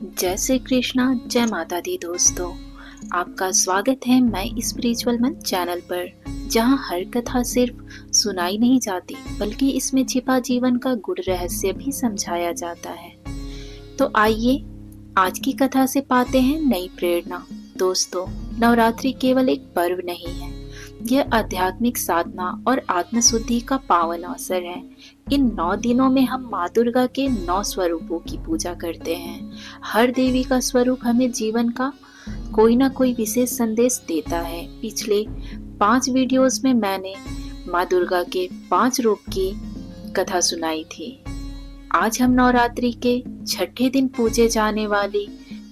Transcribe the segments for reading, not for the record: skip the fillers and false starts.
जय श्री कृष्णा, जय माता दी दोस्तों। आपका स्वागत है मैं स्पिरिचुअल मन चैनल पर, जहां हर कथा सिर्फ सुनाई नहीं जाती बल्कि इसमें छिपा जीवन का गूढ़ रहस्य भी समझाया जाता है। तो आइए आज की कथा से पाते हैं नई प्रेरणा। दोस्तों, नवरात्रि केवल एक पर्व नहीं है, यह आध्यात्मिक साधना और आत्मशुद्धि का पावन अवसर है। इन 9 दिनों में हम माँ दुर्गा के 9 स्वरूपों की पूजा करते हैं। हर देवी का स्वरूप हमें जीवन का कोई ना कोई विशेष संदेश देता है। पिछले 5 वीडियोस में मैंने माँ दुर्गा के 5 रूप की कथा सुनाई थी। आज हम नवरात्रि के छठे दिन पूजे जाने वाली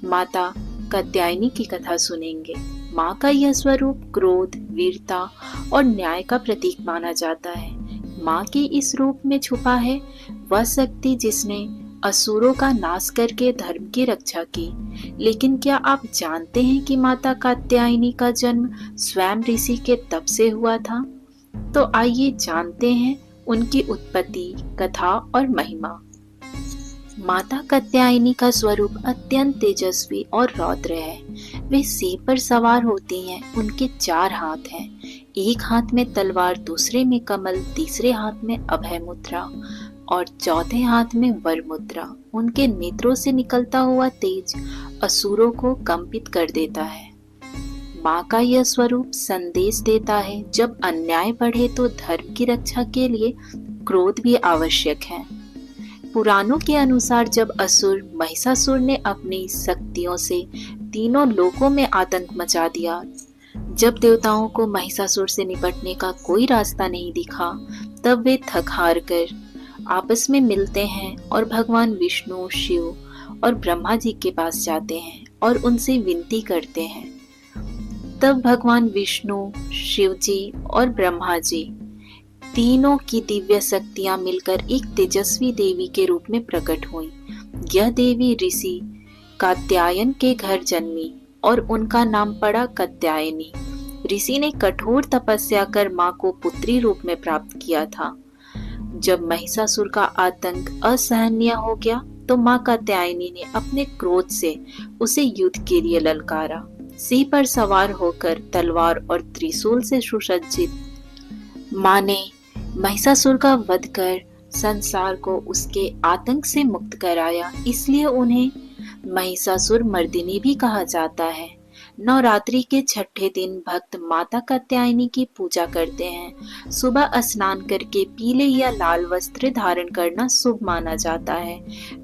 माता कात्यायनी की कथा सुनेंगे। माँ का यह स्वरूप क्रोध, वीरता और न्याय का प्रतीक माना जाता है। माँ के इस रूप में छुपा है वह शक्ति जिसने असुरों का नाश करके धर्म की रक्षा की। लेकिन क्या आप जानते हैं कि माता कात्यायनी का जन्म स्वयं ऋषि के तप से हुआ था? तो आइए जानते हैं उनकी उत्पत्ति, कथा और महिमा। माता कात्यायनी का स्वरूप अत्यंत तेजस्वी और रौद्र है। वे सिंह पर सवार होती हैं। उनके 4 हाथ हैं, एक हाथ में तलवार, दूसरे में कमल, तीसरे हाथ में अभय मुद्रा और चौथे हाथ में वर मुद्रा। उनके नेत्रों से निकलता हुआ तेज असुरों को कंपित कर देता है। माँ का यह स्वरूप संदेश देता है, जब अन्याय बढ़े तो धर्म की रक्षा के लिए क्रोध भी आवश्यक है। पुराणों के अनुसार जब असुर महिषासुर ने अपनी शक्तियों से तीनों लोकों में आतंक मचा दिया, जब देवताओं को महिषासुर से निपटने का कोई रास्ता नहीं दिखा, तब वे थक हार कर आपस में मिलते हैं और भगवान विष्णु, शिव और ब्रह्मा जी के पास जाते हैं और उनसे विनती करते हैं। तब भगवान विष्णु, शिव जी और ब्रह्मा जी तीनों की दिव्य शक्तियां मिलकर एक तेजस्वी देवी के रूप में प्रकट हुई। यह देवी ऋषि कात्यायन के घर जन्मी और उनका नाम पड़ा कात्यायनी। ऋषि ने कठोर तपस्या कर मां को पुत्री रूप में प्राप्त किया था। जब महिषासुर का आतंक असहनीय हो गया तो मां कात्यायनी ने अपने क्रोध से उसे युद्ध के लिए ललकारा। सिंह पर सवार होकर तलवार और त्रिशूल से सुसज्जित मां ने महिषासुर का वध कर संसार को उसके आतंक से मुक्त कराया। इसलिए उन्हें महिषासुर मर्दिनी भी कहा जाता है। नवरात्रि के छठे दिन भक्त माता कात्यायनी की पूजा करते हैं। सुबह स्नान करके पीले या लाल वस्त्र धारण करना शुभ माना जाता है।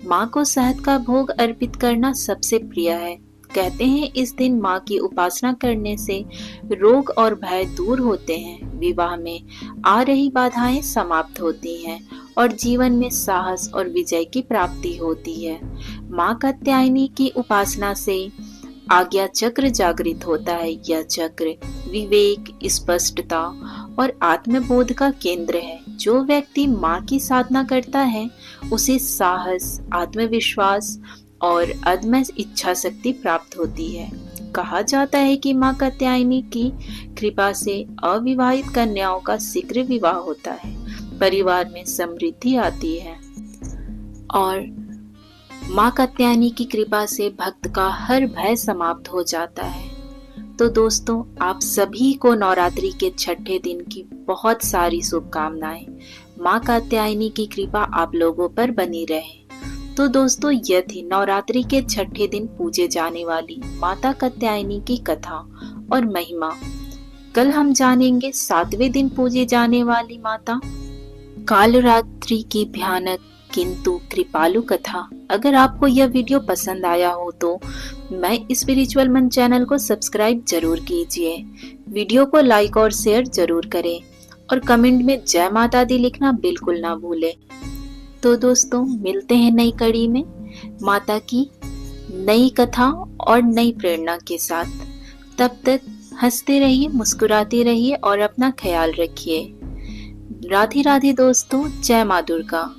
माँ को शहद का भोग अर्पित करना सबसे प्रिय है। कहते हैं इस दिन माँ की उपासना करने से रोग और भय दूर होते हैं, विवाह में आ रही बाधाएं समाप्त होती हैं और जीवन में साहस और विजय की प्राप्ति होती है। माँ कात्यायनी की उपासना से आज्ञा चक्र जागृत होता है। यह चक्र विवेक, स्पष्टता और आत्मबोध का केंद्र है। जो व्यक्ति माँ की साधना करता है उसे साहस, आत्मविश्वास और अदम्य इच्छा शक्ति प्राप्त होती है। कहा जाता है कि माँ कात्यायनी की कृपा से अविवाहित कन्याओं का शीघ्र विवाह होता है, परिवार में समृद्धि आती है और माँ कात्यायनी की कृपा से भक्त का हर भय समाप्त हो जाता है। तो दोस्तों, आप सभी को नवरात्रि के छठे दिन की बहुत सारी शुभकामनाएं। माँ कात्यायनी की कृपा आप लोगों पर बनी रहे। तो दोस्तों, यह थी नवरात्रि के छठे दिन पूजे जाने वाली माता कात्यायनी की कथा और महिमा। कल हम जानेंगे 7वें दिन पूजे जाने वाली माता कालरात्रि की भयानक किंतु कृपालु कथा। अगर आपको यह वीडियो पसंद आया हो तो मैं स्पिरिचुअल मन चैनल को सब्सक्राइब जरूर कीजिए, वीडियो को लाइक और शेयर जरूर करें और कमेंट में जय माता दी लिखना बिल्कुल ना भूलें। तो दोस्तों, मिलते हैं नई कड़ी में माता की नई कथा और नई प्रेरणा के साथ। तब तक हंसते रहिए, मुस्कुराते रहिए और अपना ख्याल रखिए। राधे राधे दोस्तों, जय माँ दुर्गा।